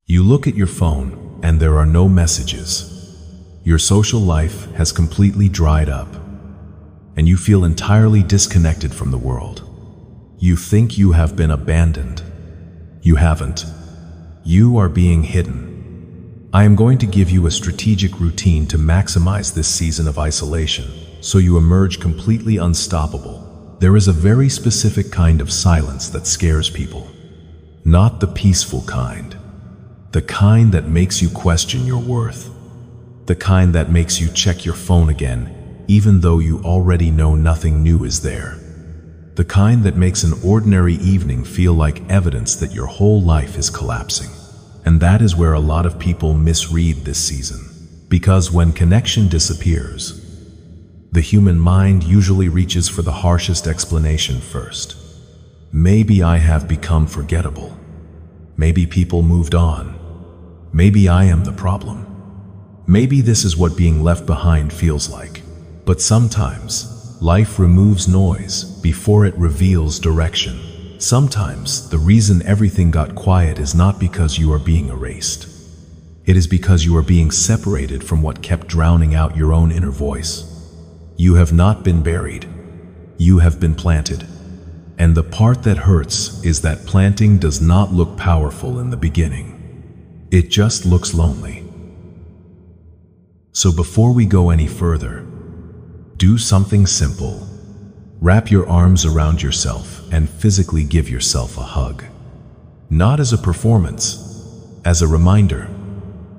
You look at your phone and there are no messages. Your social life has completely dried up, and you feel entirely disconnected from the world. You think you have been abandoned. You haven't. You are being hidden. I am going to give you a strategic routine to maximize this season of isolation, so you emerge completely unstoppable. There is a very specific kind of silence that scares people. Not the peaceful kind. The kind that makes you question your worth. The kind that makes you check your phone again, even though you already know nothing new is there. The kind that makes an ordinary evening feel like evidence that your whole life is collapsing. And that is where a lot of people misread this season. Because when connection disappears, the human mind usually reaches for the harshest explanation first. Maybe I have become forgettable. Maybe people moved on. Maybe I am the problem. Maybe this is what being left behind feels like. But sometimes, life removes noise before it reveals direction. Sometimes, the reason everything got quiet is not because you are being erased. It is because you are being separated from what kept drowning out your own inner voice. You have not been buried. You have been planted. And the part that hurts is that planting does not look powerful in the beginning. It just looks lonely. So before we go any further, do something simple. Wrap your arms around yourself and physically give yourself a hug. Not as a performance, as a reminder.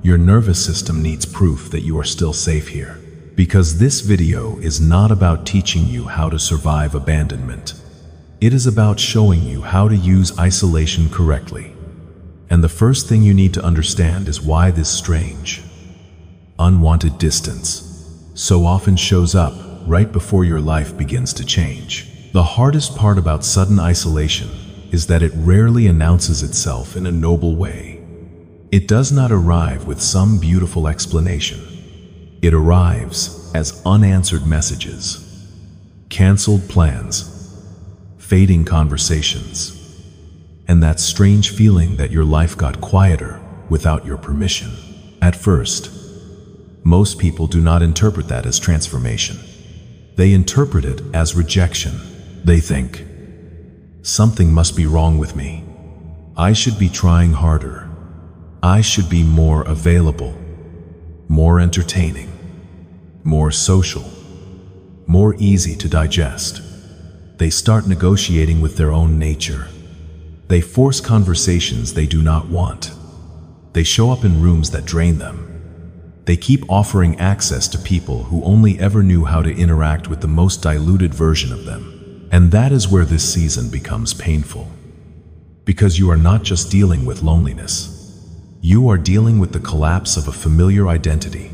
Your nervous system needs proof that you are still safe here. Because this video is not about teaching you how to survive abandonment. It is about showing you how to use isolation correctly. And the first thing you need to understand is why this strange, unwanted distance so often shows up right before your life begins to change. The hardest part about sudden isolation is that it rarely announces itself in a noble way. It does not arrive with some beautiful explanation. It arrives as unanswered messages, canceled plans, fading conversations, and that strange feeling that your life got quieter without your permission. At first, most people do not interpret that as transformation. They interpret it as rejection. They think, something must be wrong with me. I should be trying harder. I should be more available, more entertaining, more social, more easy to digest. They start negotiating with their own nature. They force conversations they do not want. They show up in rooms that drain them. They keep offering access to people who only ever knew how to interact with the most diluted version of them. And that is where this season becomes painful. Because you are not just dealing with loneliness. You are dealing with the collapse of a familiar identity.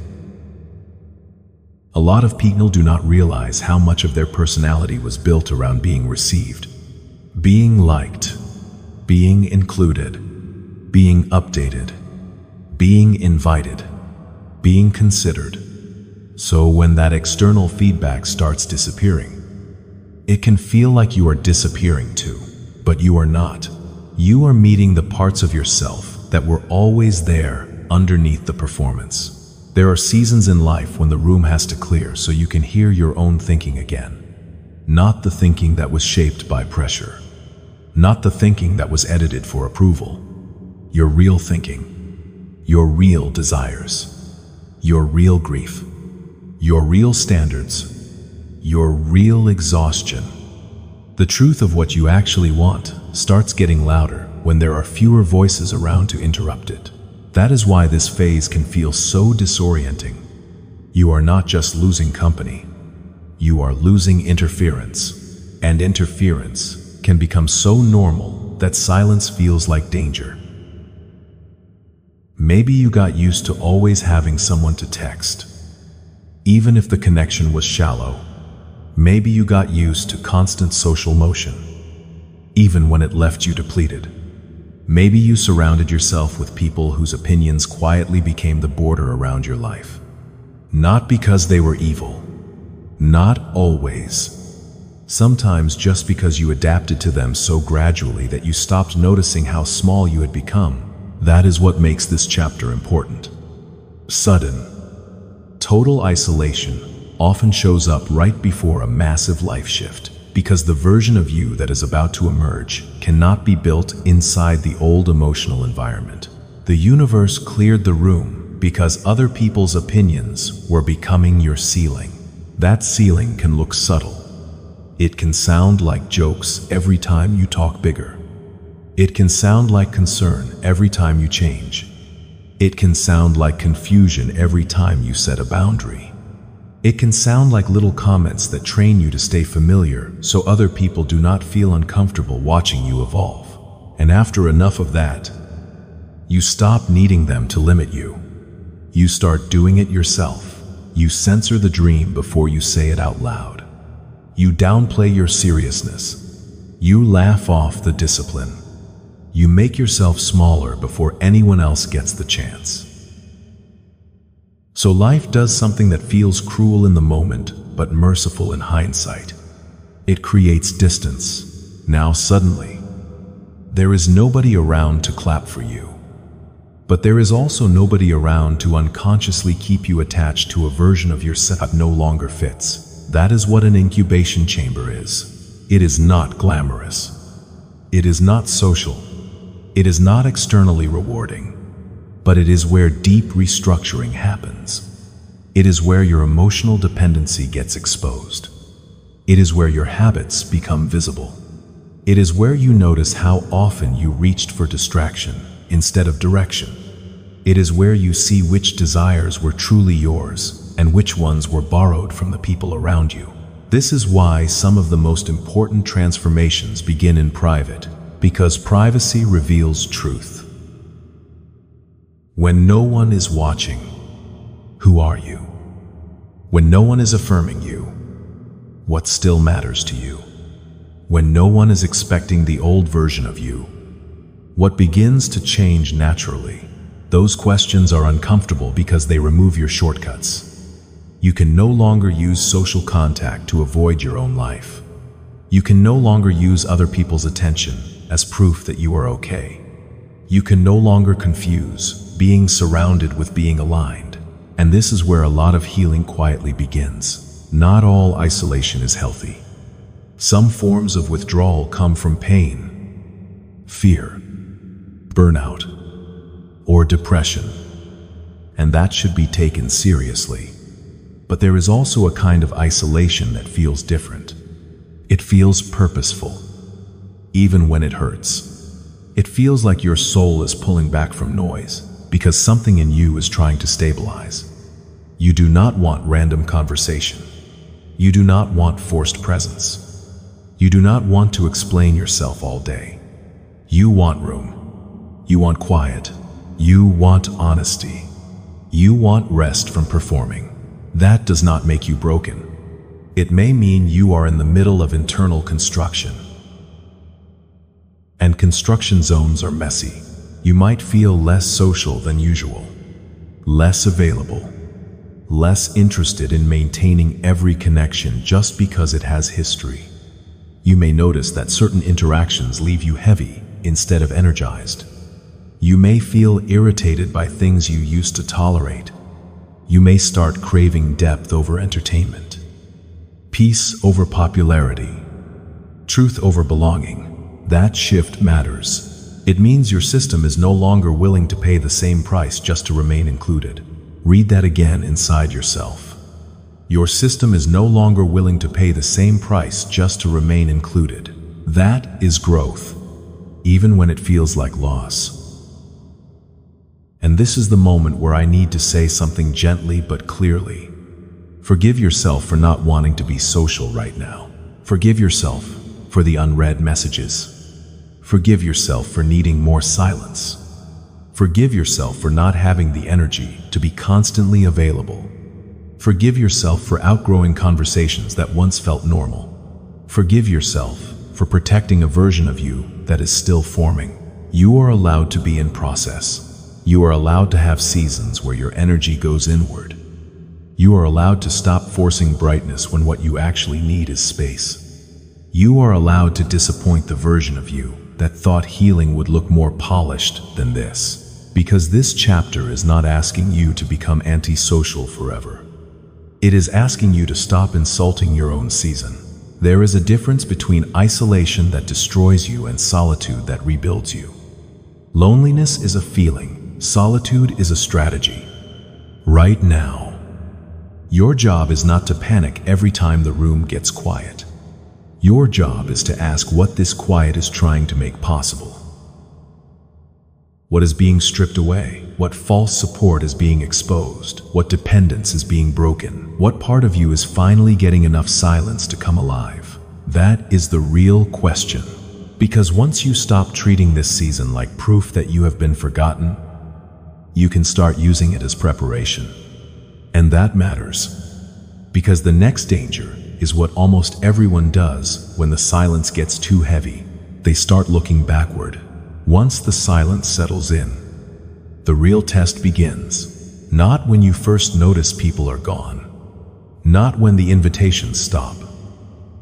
A lot of people do not realize how much of their personality was built around being received, being liked, being included, being updated, being invited, being considered. So when that external feedback starts disappearing, it can feel like you are disappearing too, but you are not. You are meeting the parts of yourself that were always there underneath the performance. There are seasons in life when the room has to clear so you can hear your own thinking again. Not the thinking that was shaped by pressure. Not the thinking that was edited for approval. Your real thinking. Your real desires. Your real grief, your real standards, your real exhaustion. The truth of what you actually want starts getting louder when there are fewer voices around to interrupt it. That is why this phase can feel so disorienting. You are not just losing company, you are losing interference. And interference can become so normal that silence feels like danger. Maybe you got used to always having someone to text, even if the connection was shallow. Maybe you got used to constant social motion, even when it left you depleted. Maybe you surrounded yourself with people whose opinions quietly became the border around your life. Not because they were evil, not always. Sometimes just because you adapted to them so gradually that you stopped noticing how small you had become. That is what makes this chapter important. Sudden, total isolation often shows up right before a massive life shift, because the version of you that is about to emerge cannot be built inside the old emotional environment. The universe cleared the room because other people's opinions were becoming your ceiling. That ceiling can look subtle. It can sound like jokes every time you talk bigger. It can sound like concern every time you change. It can sound like confusion every time you set a boundary. It can sound like little comments that train you to stay familiar so other people do not feel uncomfortable watching you evolve. And after enough of that, you stop needing them to limit you. You start doing it yourself. You censor the dream before you say it out loud. You downplay your seriousness. You laugh off the discipline. You make yourself smaller before anyone else gets the chance. So life does something that feels cruel in the moment, but merciful in hindsight. It creates distance. Now suddenly, there is nobody around to clap for you. But there is also nobody around to unconsciously keep you attached to a version of yourself that no longer fits. That is what an incubation chamber is. It is not glamorous. It is not social. It is not externally rewarding. But it is where deep restructuring happens. It is where your emotional dependency gets exposed. It is where your habits become visible. It is where you notice how often you reached for distraction instead of direction. It is where you see which desires were truly yours and which ones were borrowed from the people around you. This is why some of the most important transformations begin in private, because privacy reveals truth. When no one is watching, who are you? When no one is affirming you, what still matters to you? When no one is expecting the old version of you, what begins to change naturally? Those questions are uncomfortable because they remove your shortcuts. You can no longer use social contact to avoid your own life. You can no longer use other people's attention as proof that you are okay. You can no longer confuse being surrounded with being aligned. And this is where a lot of healing quietly begins. Not all isolation is healthy. Some forms of withdrawal come from pain, fear, burnout, or depression, and that should be taken seriously. But there is also a kind of isolation that feels different. It feels purposeful, even when it hurts. It feels like your soul is pulling back from noise, because something in you is trying to stabilize. You do not want random conversation. You do not want forced presence. You do not want to explain yourself all day. You want room. You want quiet. You want honesty. You want rest from performing. That does not make you broken. It may mean you are in the middle of internal construction. And construction zones are messy. You might feel less social than usual, less available, less interested in maintaining every connection just because it has history. You may notice that certain interactions leave you heavy instead of energized. You may feel irritated by things you used to tolerate. You may start craving depth over entertainment, peace over popularity, truth over belonging. That shift matters. It means your system is no longer willing to pay the same price just to remain included. Read that again inside yourself. Your system is no longer willing to pay the same price just to remain included. That is growth, even when it feels like loss. And this is the moment where I need to say something gently but clearly. Forgive yourself for not wanting to be social right now. Forgive yourself for the unread messages. Forgive yourself for needing more silence. Forgive yourself for not having the energy to be constantly available. Forgive yourself for outgrowing conversations that once felt normal. Forgive yourself for protecting a version of you that is still forming. You are allowed to be in process. You are allowed to have seasons where your energy goes inward. You are allowed to stop forcing brightness when what you actually need is space. You are allowed to disappoint the version of you that thought healing would look more polished than this. Because this chapter is not asking you to become antisocial forever. It is asking you to stop insulting your own season. There is a difference between isolation that destroys you and solitude that rebuilds you. Loneliness is a feeling, solitude is a strategy. Right now, your job is not to panic every time the room gets quiet. Your job is to ask what this quiet is trying to make possible. What is being stripped away? What false support is being exposed? What dependence is being broken? What part of you is finally getting enough silence to come alive? That is the real question. Because once you stop treating this season like proof that you have been forgotten, you can start using it as preparation. And that matters. Because the next danger is what almost everyone does when the silence gets too heavy. They start looking backward. Once the silence settles in, the real test begins. Not when you first notice people are gone. Not when the invitations stop.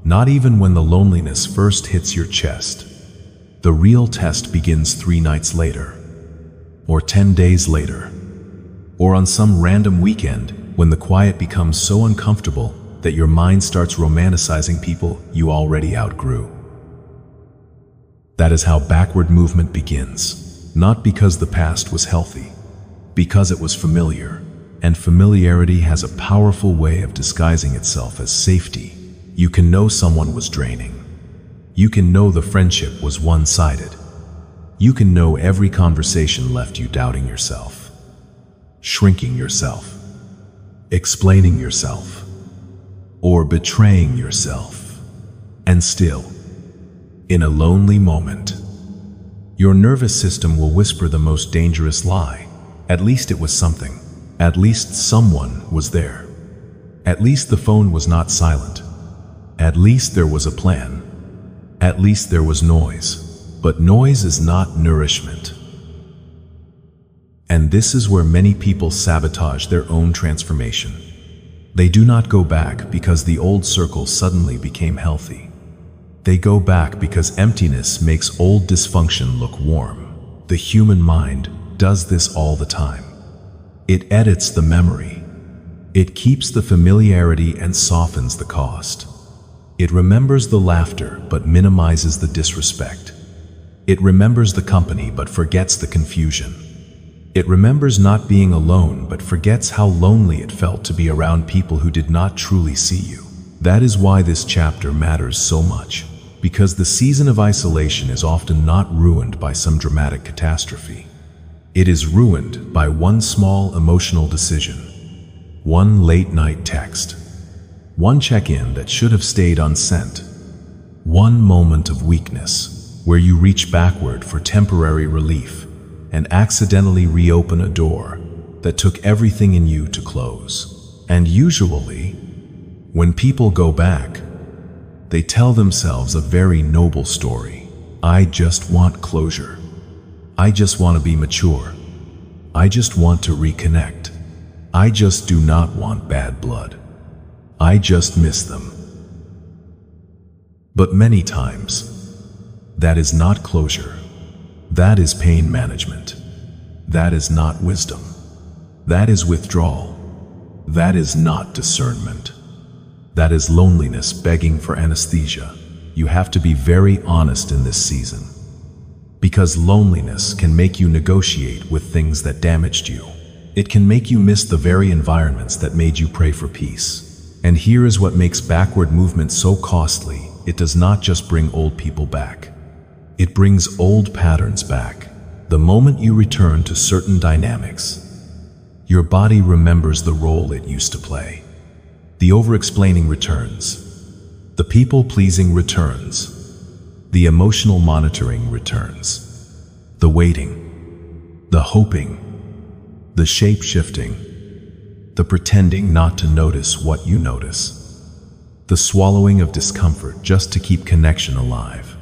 Not even when the loneliness first hits your chest. The real test begins 3 nights later, or 10 days later, or on some random weekend when the quiet becomes so uncomfortable that your mind starts romanticizing people you already outgrew. That is how backward movement begins, not because the past was healthy, because it was familiar, and familiarity has a powerful way of disguising itself as safety. You can know someone was draining. You can know the friendship was one-sided. You can know every conversation left you doubting yourself, shrinking yourself, explaining yourself, or betraying yourself. And still, in a lonely moment, your nervous system will whisper the most dangerous lie. At least it was something. At least someone was there. At least the phone was not silent. At least there was a plan. At least there was noise. But noise is not nourishment. And this is where many people sabotage their own transformation. They do not go back because the old circle suddenly became healthy. They go back because emptiness makes old dysfunction look warm. The human mind does this all the time. It edits the memory. It keeps the familiarity and softens the cost. It remembers the laughter but minimizes the disrespect. It remembers the company but forgets the confusion. It remembers not being alone but forgets how lonely it felt to be around people who did not truly see you. That is why this chapter matters so much. Because the season of isolation is often not ruined by some dramatic catastrophe. It is ruined by one small emotional decision, one late-night text, one check-in that should have stayed unsent, one moment of weakness where you reach backward for temporary relief and accidentally reopen a door that took everything in you to close. And usually, when people go back, they tell themselves a very noble story. I just want closure. I just want to be mature. I just want to reconnect. I just do not want bad blood. I just miss them. But many times, that is not closure. That is pain management. That is not wisdom. That is withdrawal. That is not discernment. That is loneliness begging for anesthesia. You have to be very honest in this season. Because loneliness can make you negotiate with things that damaged you. It can make you miss the very environments that made you pray for peace. And here is what makes backward movement so costly. It does not just bring old people back. It brings old patterns back. The moment you return to certain dynamics, your body remembers the role it used to play. The over-explaining returns. The people-pleasing returns. The emotional monitoring returns. The waiting. The hoping. The shape-shifting. The pretending not to notice what you notice. The swallowing of discomfort just to keep connection alive.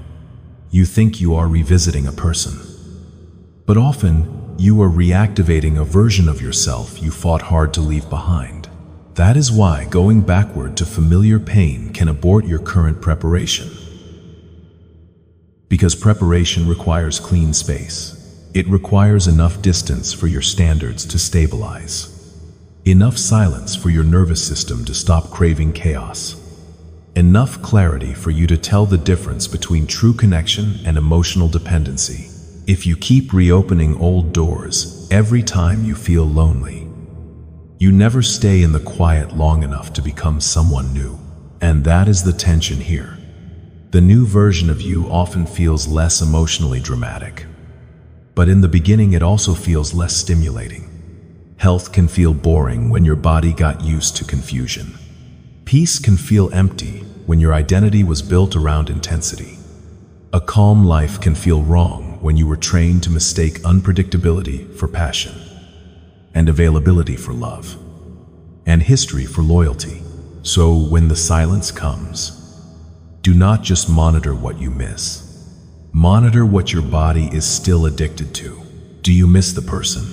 You think you are revisiting a person, but often you are reactivating a version of yourself you fought hard to leave behind. That is why going backward to familiar pain can abort your current preparation. Because preparation requires clean space. It requires enough distance for your standards to stabilize. Enough silence for your nervous system to stop craving chaos. Enough clarity for you to tell the difference between true connection and emotional dependency. If you keep reopening old doors every time you feel lonely, you never stay in the quiet long enough to become someone new. And that is the tension here. The new version of you often feels less emotionally dramatic. But in the beginning, it also feels less stimulating. Health can feel boring when your body got used to confusion. Peace can feel empty when your identity was built around intensity. A calm life can feel wrong when you were trained to mistake unpredictability for passion, and availability for love, and history for loyalty. So when the silence comes, do not just monitor what you miss. Monitor what your body is still addicted to. Do you miss the person?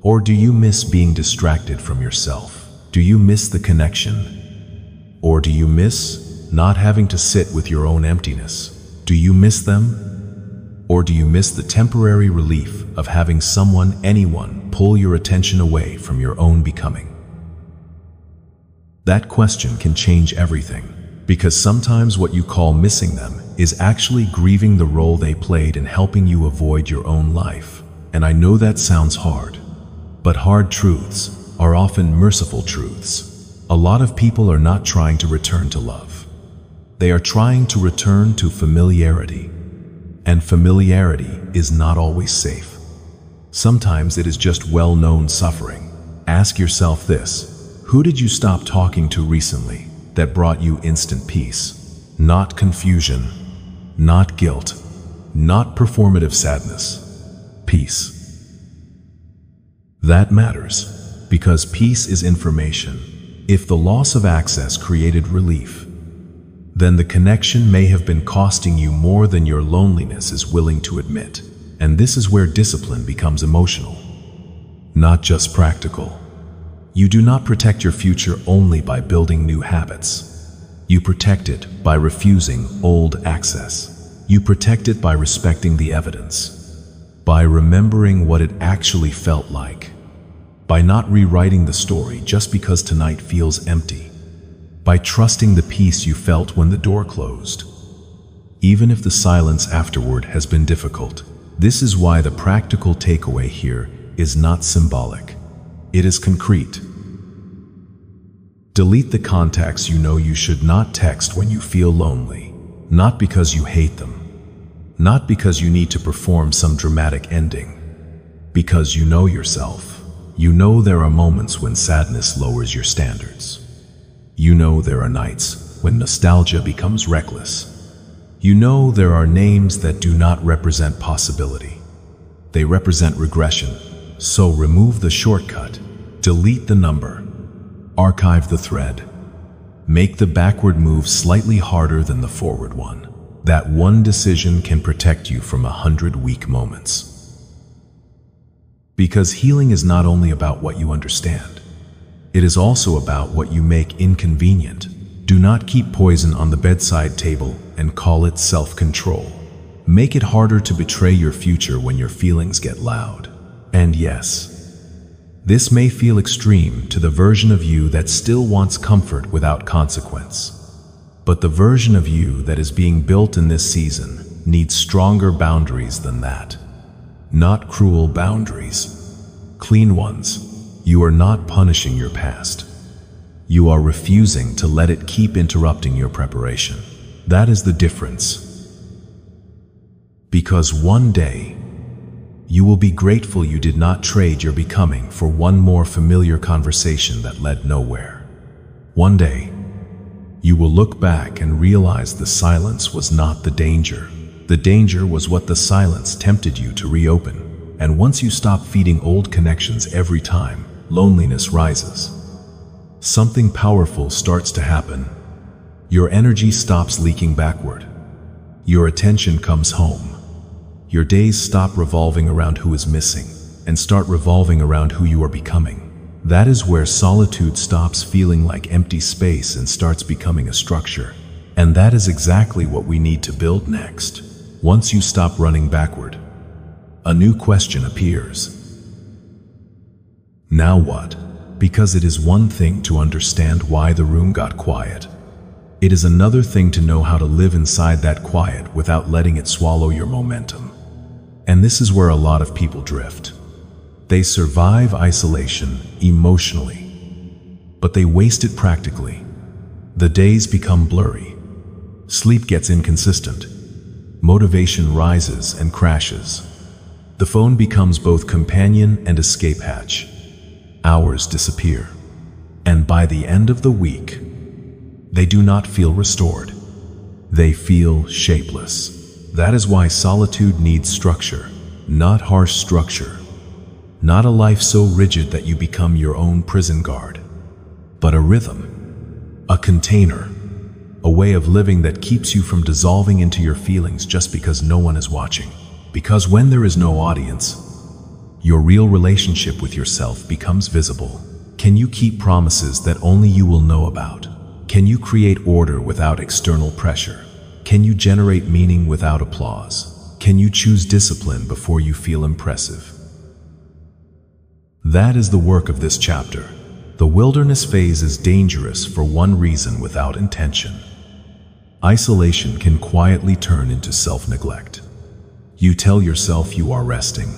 Or do you miss being distracted from yourself? Do you miss the connection? Or do you miss not having to sit with your own emptiness? Do you miss them? Or do you miss the temporary relief of having someone, anyone, pull your attention away from your own becoming? That question can change everything, because sometimes what you call missing them is actually grieving the role they played in helping you avoid your own life. And I know that sounds hard, but hard truths are often merciful truths. A lot of people are not trying to return to love. They are trying to return to familiarity. And familiarity is not always safe. Sometimes it is just well-known suffering. Ask yourself this: who did you stop talking to recently that brought you instant peace? Not confusion, not guilt, not performative sadness. Peace. That matters, because peace is information. If the loss of access created relief, then the connection may have been costing you more than your loneliness is willing to admit. And this is where discipline becomes emotional, not just practical. You do not protect your future only by building new habits. You protect it by refusing old access. You protect it by respecting the evidence, by remembering what it actually felt like, by not rewriting the story just because tonight feels empty, by trusting the peace you felt when the door closed, even if the silence afterward has been difficult. This is why the practical takeaway here is not symbolic. It is concrete. Delete the contacts you know you should not text when you feel lonely, not because you hate them, not because you need to perform some dramatic ending, because you know yourself. You know there are moments when sadness lowers your standards. You know there are nights when nostalgia becomes reckless. You know there are names that do not represent possibility. They represent regression. So remove the shortcut, delete the number, archive the thread. Make the backward move slightly harder than the forward one. That one decision can protect you from 100 weak moments. Because healing is not only about what you understand, it is also about what you make inconvenient. Do not keep poison on the bedside table and call it self-control. Make it harder to betray your future when your feelings get loud. And yes, this may feel extreme to the version of you that still wants comfort without consequence. But the version of you that is being built in this season needs stronger boundaries than that. Not cruel boundaries, clean ones. You are not punishing your past. You are refusing to let it keep interrupting your preparation. That is the difference. Because one day, you will be grateful you did not trade your becoming for one more familiar conversation that led nowhere. One day, you will look back and realize the silence was not the danger. The danger was what the silence tempted you to reopen. And once you stop feeding old connections every time loneliness rises, something powerful starts to happen. Your energy stops leaking backward. Your attention comes home. Your days stop revolving around who is missing and start revolving around who you are becoming. That is where solitude stops feeling like empty space and starts becoming a structure. And that is exactly what we need to build next. Once you stop running backward, A new question appears. Now what? Because it is one thing to understand why the room got quiet. It is another thing to know how to live inside that quiet without letting it swallow your momentum. And this is where a lot of people drift. They survive isolation emotionally, but they waste it practically. The days become blurry. Sleep gets inconsistent. Motivation rises and crashes. The phone becomes both companion and escape hatch. Hours disappear. And by the end of the week, they do not feel restored. They feel shapeless. That is why solitude needs structure, not harsh structure. Not a life so rigid that you become your own prison guard, but a rhythm, a container, a way of living that keeps you from dissolving into your feelings just because no one is watching. Because when there is no audience, your real relationship with yourself becomes visible. Can you keep promises that only you will know about? Can you create order without external pressure? Can you generate meaning without applause? Can you choose discipline before you feel impressive? That is the work of this chapter. The wilderness phase is dangerous for one reason without intention. Isolation can quietly turn into self-neglect. You tell yourself you are resting,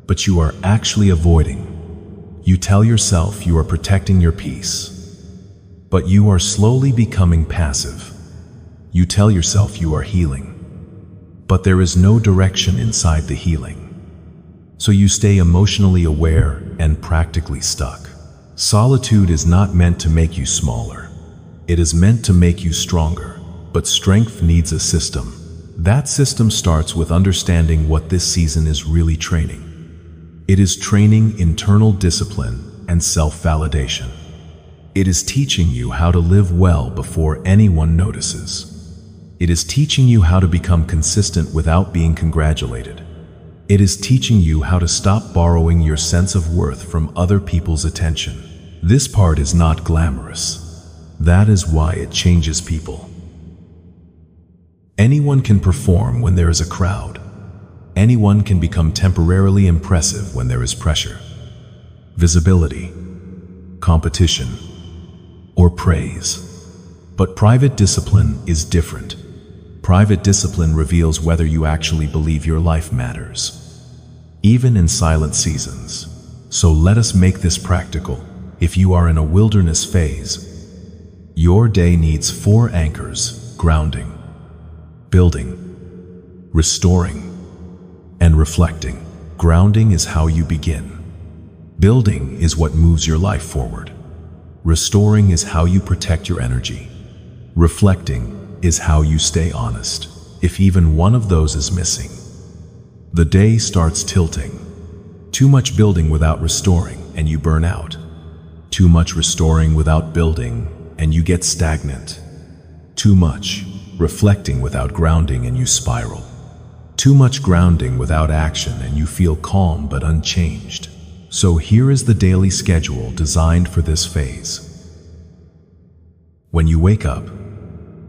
but you are actually avoiding. You tell yourself you are protecting your peace, but you are slowly becoming passive. You tell yourself you are healing, but there is no direction inside the healing. So you stay emotionally aware and practically stuck. Solitude is not meant to make you smaller. It is meant to make you stronger, but strength needs a system. That system starts with understanding what this season is really training. It is training internal discipline and self-validation. It is teaching you how to live well before anyone notices. It is teaching you how to become consistent without being congratulated. It is teaching you how to stop borrowing your sense of worth from other people's attention. This part is not glamorous. That is why it changes people. Anyone can perform when there is a crowd. Anyone can become temporarily impressive when there is pressure, visibility, competition, or praise. But private discipline is different. Private discipline reveals whether you actually believe your life matters, even in silent seasons. So let us make this practical. If you are in a wilderness phase, your day needs 4 anchors: grounding, building, restoring, and reflecting. Grounding is how you begin. Building is what moves your life forward. Restoring is how you protect your energy. Reflecting is how you stay honest. If even one of those is missing, the day starts tilting. Too much building without restoring, and you burn out. Too much restoring without building, and you get stagnant. Too much reflecting without grounding, and you spiral. Too much grounding without action, and you feel calm but unchanged. So here is the daily schedule designed for this phase. When you wake up,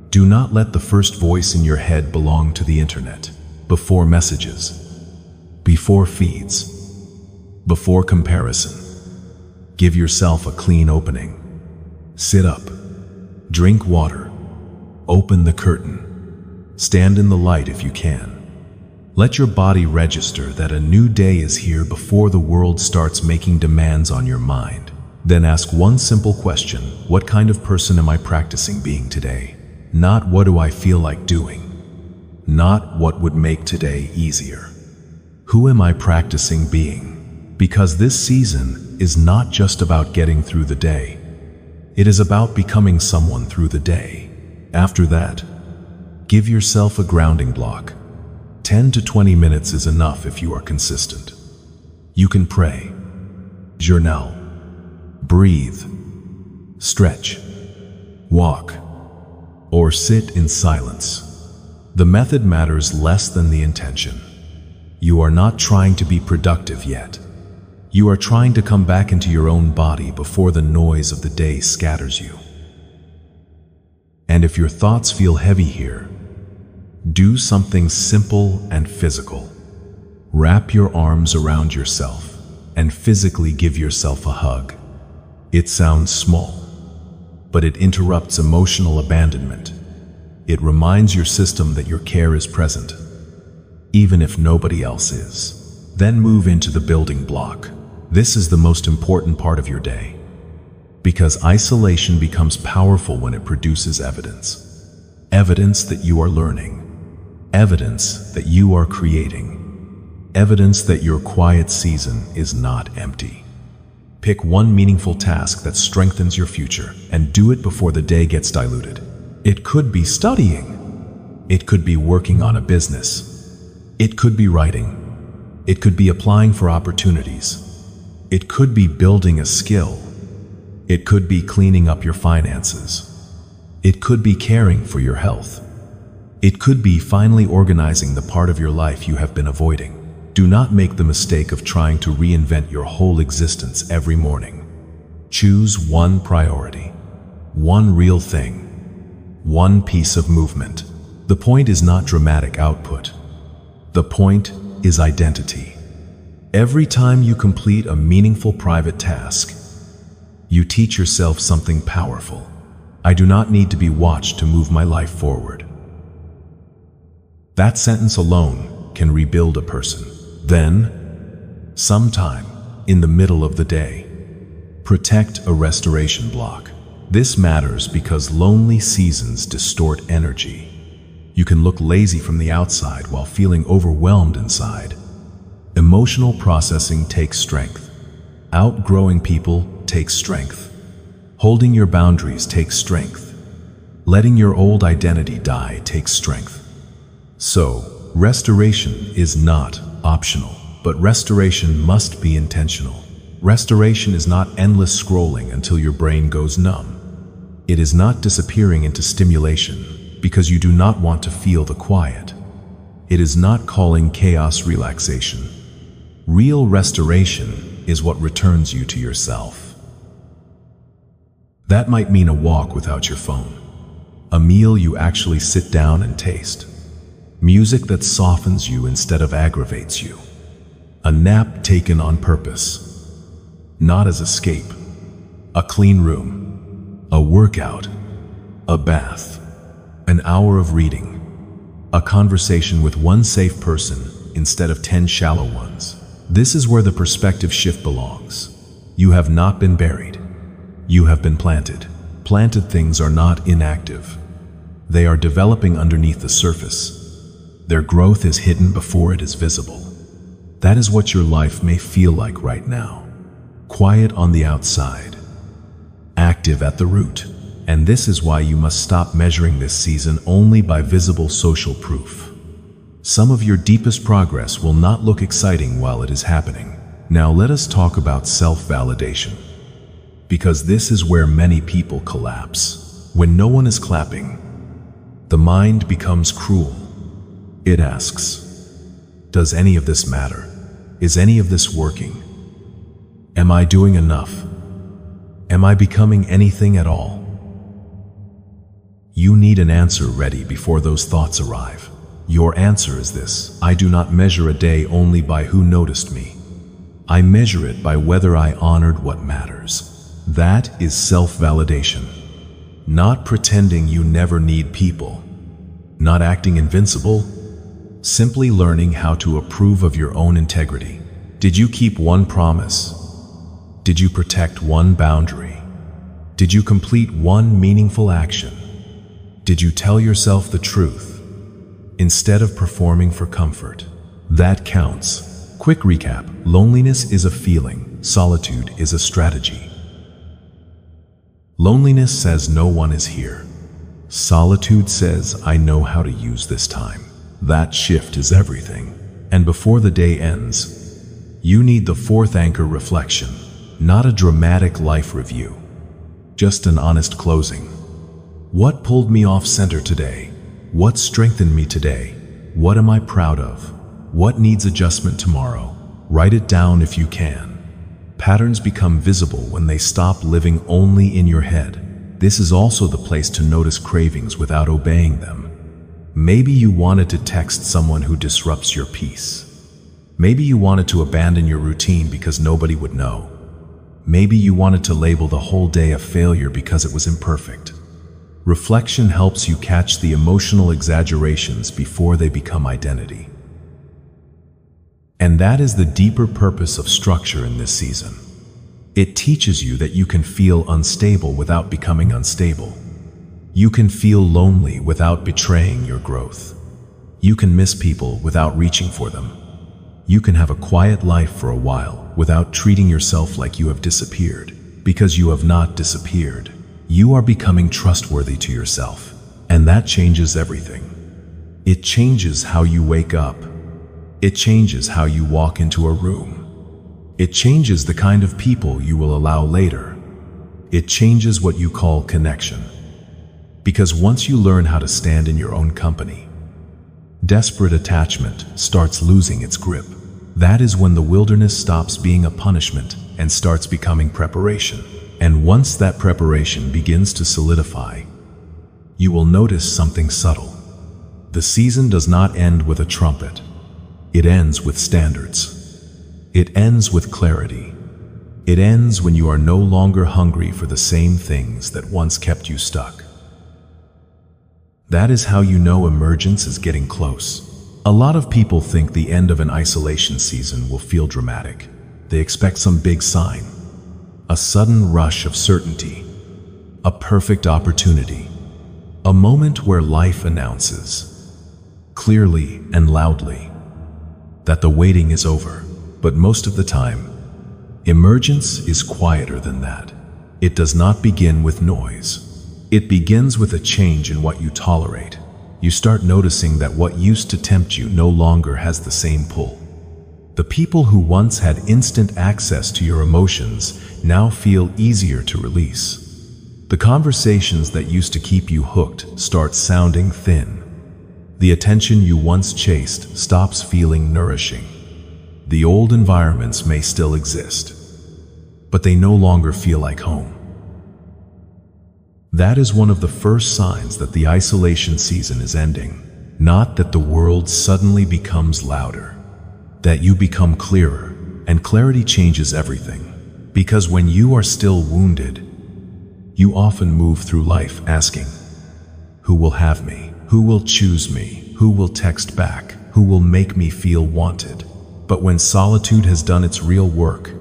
do not let the first voice in your head belong to the internet. Before messages, before feeds, before comparison, give yourself a clean opening. Sit up, drink water, open the curtain, stand in the light if you can. Let your body register that a new day is here before the world starts making demands on your mind. Then ask one simple question: what kind of person am I practicing being today? Not what do I feel like doing? Not what would make today easier. Who am I practicing being? Because this season is not just about getting through the day. It is about becoming someone through the day. After that, give yourself a grounding block. 10 to 20 minutes is enough if you are consistent. You can pray, journal, breathe, stretch, walk, or sit in silence. The method matters less than the intention. You are not trying to be productive yet. You are trying to come back into your own body before the noise of the day scatters you. And if your thoughts feel heavy here, do something simple and physical. Wrap your arms around yourself and physically give yourself a hug. It sounds small, but it interrupts emotional abandonment. It reminds your system that your care is present, even if nobody else is. Then move into the building block. This is the most important part of your day, because isolation becomes powerful when it produces evidence. Evidence that you are learning. Evidence that you are creating. Evidence that your quiet season is not empty. Pick one meaningful task that strengthens your future and do it before the day gets diluted. It could be studying. It could be working on a business. It could be writing. It could be applying for opportunities. It could be building a skill. It could be cleaning up your finances. It could be caring for your health. It could be finally organizing the part of your life you have been avoiding. Do not make the mistake of trying to reinvent your whole existence every morning. Choose one priority, one real thing, one piece of movement. The point is not dramatic output. The point is identity. Every time you complete a meaningful private task, you teach yourself something powerful. I do not need to be watched to move my life forward. That sentence alone can rebuild a person. Then, sometime in the middle of the day, protect a restoration block. This matters because lonely seasons distort energy. You can look lazy from the outside while feeling overwhelmed inside. Emotional processing takes strength. Outgrowing people takes strength. Holding your boundaries takes strength. Letting your old identity die takes strength. So, restoration is not optional, but restoration must be intentional. Restoration is not endless scrolling until your brain goes numb. It is not disappearing into stimulation because you do not want to feel the quiet. It is not calling chaos relaxation. Real restoration is what returns you to yourself. That might mean a walk without your phone, a meal you actually sit down and taste, music that softens you instead of aggravates you, a nap taken on purpose, not as escape, a clean room, a workout, a bath, an hour of reading, a conversation with one safe person instead of 10 shallow ones. This is where the perspective shift belongs. You have not been buried. You have been planted. Planted things are not inactive. They are developing underneath the surface. Their growth is hidden before it is visible. That is what your life may feel like right now. Quiet on the outside, active at the root. And this is why you must stop measuring this season only by visible social proof. Some of your deepest progress will not look exciting while it is happening. Now let us talk about self-validation, because this is where many people collapse. When no one is clapping, the mind becomes cruel. It asks, does any of this matter? Is any of this working? Am I doing enough? Am I becoming anything at all? You need an answer ready before those thoughts arrive. Your answer is this: I do not measure a day only by who noticed me. I measure it by whether I honored what matters. That is self-validation. Not pretending you never need people. Not acting invincible. Simply learning how to approve of your own integrity. Did you keep one promise? Did you protect one boundary? Did you complete one meaningful action? Did you tell yourself the truth instead of performing for comfort? That counts. Quick recap: loneliness is a feeling, solitude is a strategy. Loneliness says no one is here. Solitude says I know how to use this time. That shift is everything. And before the day ends, you need the fourth anchor: reflection. Not a dramatic life review, just an honest closing. What pulled me off center today? What strengthened me today? What am I proud of? What needs adjustment tomorrow? Write it down if you can. Patterns become visible when they stop living only in your head. This is also the place to notice cravings without obeying them. Maybe you wanted to text someone who disrupts your peace. Maybe you wanted to abandon your routine because nobody would know. Maybe you wanted to label the whole day a failure because it was imperfect. Reflection helps you catch the emotional exaggerations before they become identity. And that is the deeper purpose of structure in this season. It teaches you that you can feel unstable without becoming unstable. You can feel lonely without betraying your growth. You can miss people without reaching for them. You can have a quiet life for a while without treating yourself like you have disappeared, because you have not disappeared. You are becoming trustworthy to yourself, and that changes everything. It changes how you wake up. It changes how you walk into a room. It changes the kind of people you will allow later. It changes what you call connection. Because once you learn how to stand in your own company, desperate attachment starts losing its grip. That is when the wilderness stops being a punishment and starts becoming preparation. And once that preparation begins to solidify, you will notice something subtle. The season does not end with a trumpet. It ends with standards. It ends with clarity. It ends when you are no longer hungry for the same things that once kept you stuck. That is how you know emergence is getting close. A lot of people think the end of an isolation season will feel dramatic. They expect some big sign, a sudden rush of certainty, a perfect opportunity, a moment where life announces, clearly and loudly, that the waiting is over. But most of the time, emergence is quieter than that. It does not begin with noise. It begins with a change in what you tolerate. You start noticing that what used to tempt you no longer has the same pull. The people who once had instant access to your emotions now feel easier to release. The conversations that used to keep you hooked start sounding thin. The attention you once chased stops feeling nourishing. The old environments may still exist, but they no longer feel like home. That is one of the first signs that the isolation season is ending. Not that the world suddenly becomes louder, that you become clearer, and clarity changes everything. Because when you are still wounded, you often move through life asking, who will have me? Who will choose me? Who will text back? Who will make me feel wanted? But when solitude has done its real work,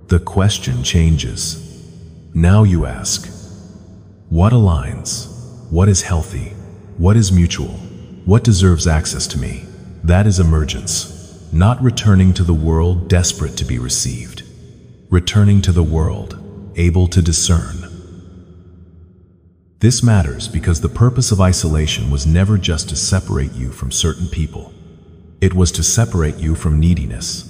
the question changes. Now you ask, what aligns? What is healthy? What is mutual? What deserves access to me? That is emergence, not returning to the world desperate to be received. Returning to the world, able to discern. This matters because the purpose of isolation was never just to separate you from certain people. It was to separate you from neediness.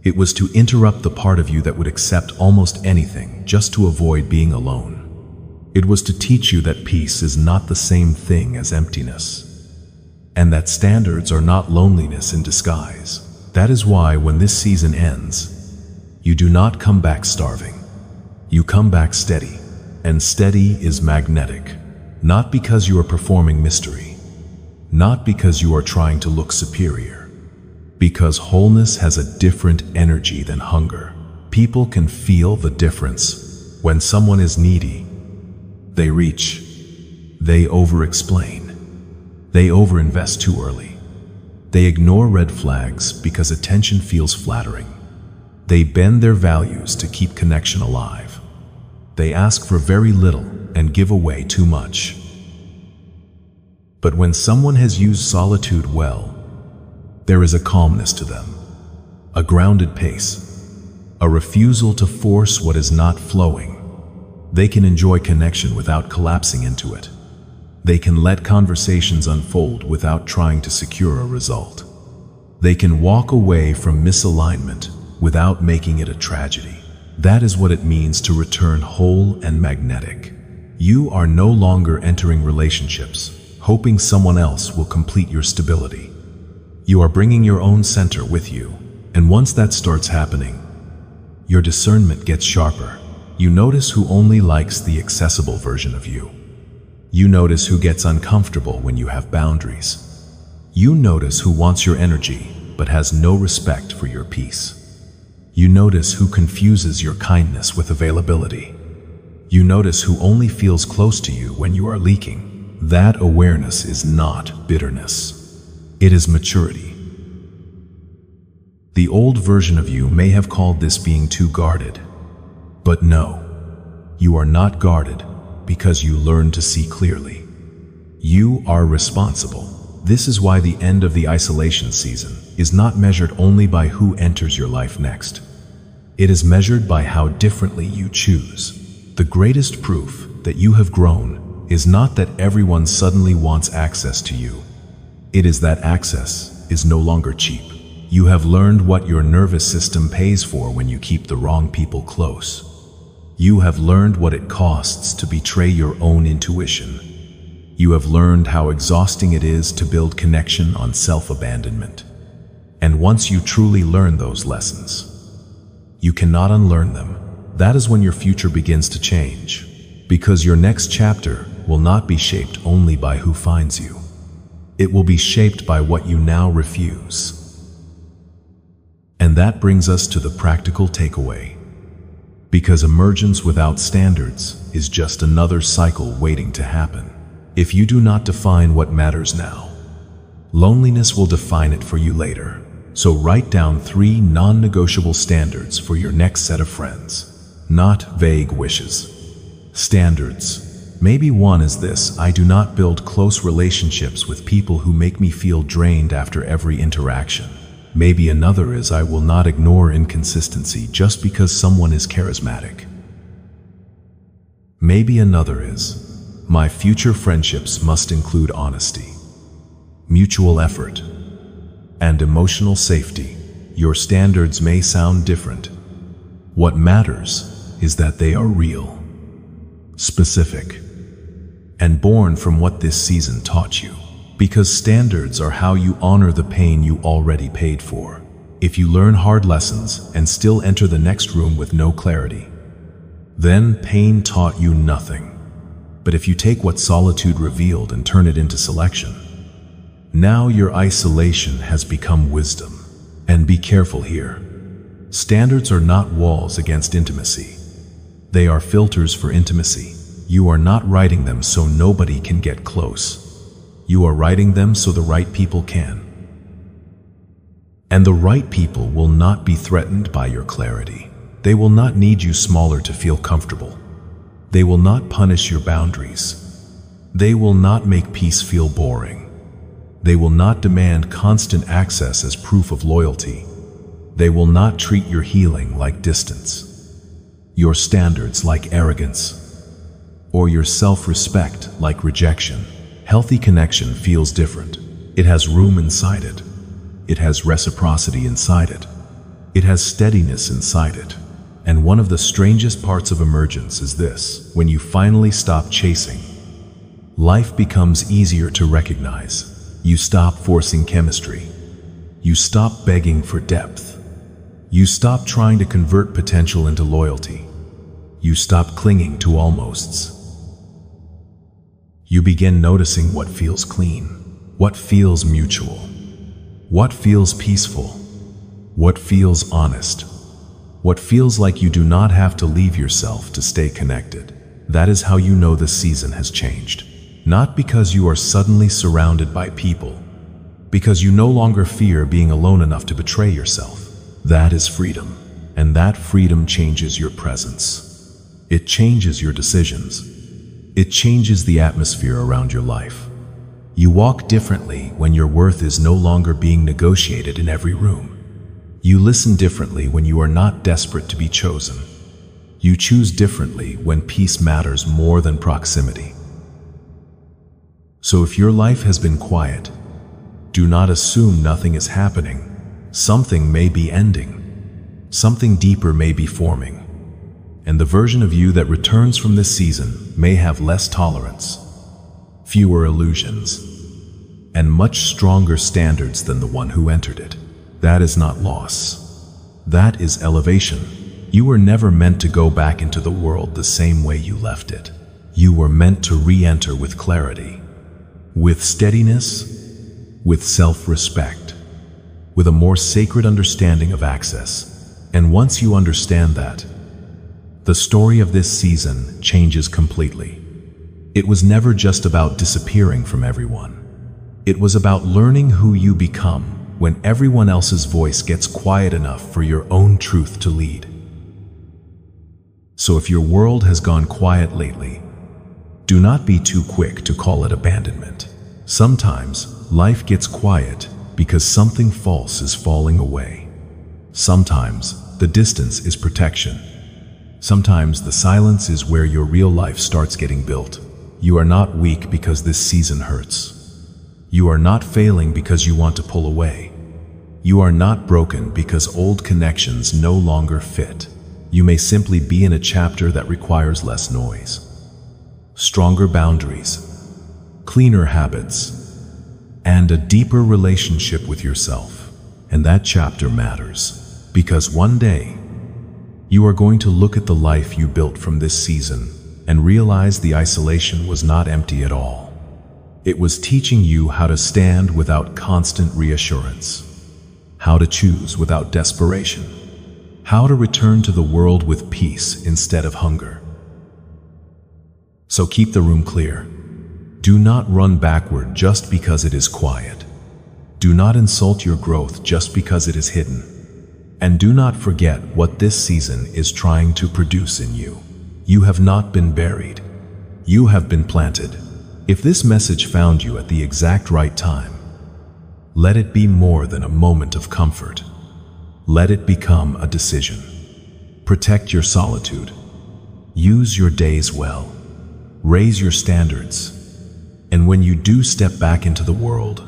It was to interrupt the part of you that would accept almost anything just to avoid being alone. It was to teach you that peace is not the same thing as emptiness, and that standards are not loneliness in disguise. That is why when this season ends, you do not come back starving. You come back steady, and steady is magnetic, not because you are performing mystery, not because you are trying to look superior, because wholeness has a different energy than hunger. People can feel the difference. When someone is needy, they reach, they over-explain, they over-invest too early. They ignore red flags because attention feels flattering. They bend their values to keep connection alive. They ask for very little and give away too much. But when someone has used solitude well, there is a calmness to them, a grounded pace, a refusal to force what is not flowing. They can enjoy connection without collapsing into it. They can let conversations unfold without trying to secure a result. They can walk away from misalignment without making it a tragedy. That is what it means to return whole and magnetic. You are no longer entering relationships, hoping someone else will complete your stability. You are bringing your own center with you, and once that starts happening, your discernment gets sharper. You notice who only likes the accessible version of you. You notice who gets uncomfortable when you have boundaries. You notice who wants your energy but has no respect for your peace. You notice who confuses your kindness with availability. You notice who only feels close to you when you are leaking. That awareness is not bitterness. It is maturity. The old version of you may have called this being too guarded. But no, you are not guarded because you learn to see clearly. You are responsible. This is why the end of the isolation season is not measured only by who enters your life next. It is measured by how differently you choose. The greatest proof that you have grown is not that everyone suddenly wants access to you. It is that access is no longer cheap. You have learned what your nervous system pays for when you keep the wrong people close. You have learned what it costs to betray your own intuition. You have learned how exhausting it is to build connection on self-abandonment. And once you truly learn those lessons, you cannot unlearn them. That is when your future begins to change, because your next chapter will not be shaped only by who finds you. It will be shaped by what you now refuse. And that brings us to the practical takeaway. Because emergence without standards is just another cycle waiting to happen. If you do not define what matters now, loneliness will define it for you later. So write down 3 non-negotiable standards for your next set of friends, not vague wishes. Standards. Maybe one is this: I do not build close relationships with people who make me feel drained after every interaction. Maybe another is: I will not ignore inconsistency just because someone is charismatic. Maybe another is: my future friendships must include honesty, mutual effort, and emotional safety. Your standards may sound different. What matters is that they are real, specific, and born from what this season taught you. Because standards are how you honor the pain you already paid for. If you learn hard lessons and still enter the next room with no clarity, then pain taught you nothing. But if you take what solitude revealed and turn it into selection, now your isolation has become wisdom. And be careful here. Standards are not walls against intimacy. They are filters for intimacy. You are not writing them so nobody can get close. You are writing them so the right people can. And the right people will not be threatened by your clarity. They will not need you smaller to feel comfortable. They will not punish your boundaries. They will not make peace feel boring. They will not demand constant access as proof of loyalty. They will not treat your healing like distance, your standards like arrogance, or your self-respect like rejection. Healthy connection feels different. It has room inside it. It has reciprocity inside it. It has steadiness inside it. And one of the strangest parts of emergence is this: when you finally stop chasing, life becomes easier to recognize. You stop forcing chemistry. You stop begging for depth. You stop trying to convert potential into loyalty. You stop clinging to almosts. You begin noticing what feels clean, what feels mutual, what feels peaceful, what feels honest, what feels like you do not have to leave yourself to stay connected. That is how you know the season has changed. Not because you are suddenly surrounded by people, because you no longer fear being alone enough to betray yourself. That is freedom, and that freedom changes your presence. It changes your decisions. It changes the atmosphere around your life. You walk differently when your worth is no longer being negotiated in every room. You listen differently when you are not desperate to be chosen. You choose differently when peace matters more than proximity. So if your life has been quiet, do not assume nothing is happening. Something may be ending. Something deeper may be forming. And the version of you that returns from this season may have less tolerance, fewer illusions, and much stronger standards than the one who entered it. That is not loss. That is elevation. You were never meant to go back into the world the same way you left it. You were meant to re-enter with clarity, with steadiness, with self-respect, with a more sacred understanding of access. And once you understand that, the story of this season changes completely. It was never just about disappearing from everyone. It was about learning who you become when everyone else's voice gets quiet enough for your own truth to lead. So if your world has gone quiet lately, do not be too quick to call it abandonment. Sometimes life gets quiet because something false is falling away. Sometimes the distance is protection. Sometimes the silence is where your real life starts getting built. You are not weak because this season hurts. You are not failing because you want to pull away. You are not broken because old connections no longer fit. You may simply be in a chapter that requires less noise, stronger boundaries, cleaner habits, and a deeper relationship with yourself. And that chapter matters because one day you are going to look at the life you built from this season and realize the isolation was not empty at all. It was teaching you how to stand without constant reassurance, how to choose without desperation, how to return to the world with peace instead of hunger. So keep the room clear. Do not run backward just because it is quiet. Do not insult your growth just because it is hidden. And do not forget what this season is trying to produce in you. You have not been buried. You have been planted. If this message found you at the exact right time, let it be more than a moment of comfort. Let it become a decision. Protect your solitude. Use your days well. Raise your standards. And when you do step back into the world,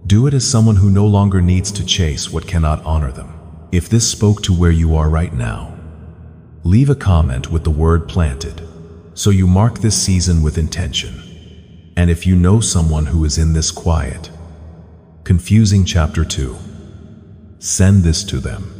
do it as someone who no longer needs to chase what cannot honor them. If this spoke to where you are right now, leave a comment with the word planted, so you mark this season with intention. And if you know someone who is in this quiet, confusing chapter 2, send this to them.